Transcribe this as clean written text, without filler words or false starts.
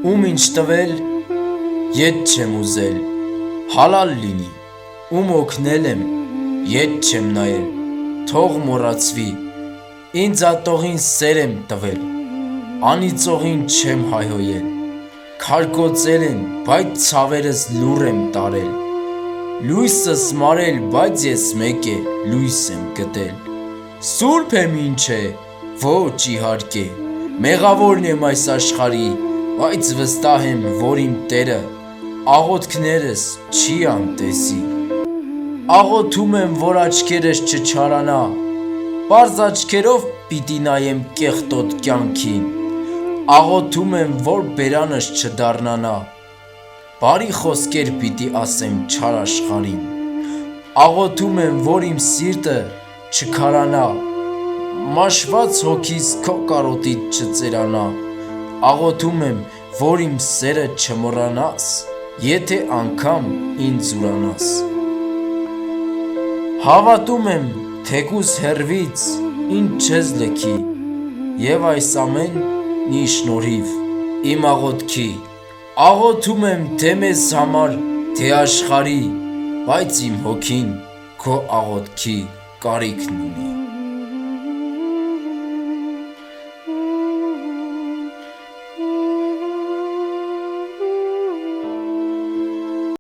ում ինչ տվել, ետ չեմ ուզել, հալալ լինի, ում օգնել եմ, ետ չեմ նայել, թող մոռացվի, ինձ ատողին սեր եմ տվել, անիծողին չեմ հայհոյել, քարկոծել են, բայց ցավերս լուռ եմ տարել, լույսս մարել, բայց ես մեկ է լույս եմ գտել, սուրբ եմ ինչ է, ոչ իհարկե, մեղավորն եմ այս աշխարհի, բայց վստահ եմ, որ իմ Տերը աղոթքներս չի անտեսի, աղոթում եմ, որ աչքերս չչարանա, պարզ աչքերով պիտի նայեմ կեղտոտ կյանքին, աղոթում եմ, որ բերանս չդառնանա, բարի խոսքեր պիտի ասեմ չար աշխարհին, աղոթում եմ, որ իմ սիրտը չքարանա, մաշված հոգիս քո կարոտից չծերանա, աղոթում եմ, որ իմ սերը չմոռանաս, եթե անգամ ինձ ուրանաս, հավատում եմ, թեկուզ հեռվից ինձ չես լքի, և այս ամենի շնորհիվ իմ աղոթքի, աղոթում եմ թե մեզ համար, թե աշխարհի, բայց իմ հոգին քո աղոթքի կարիքն ունի։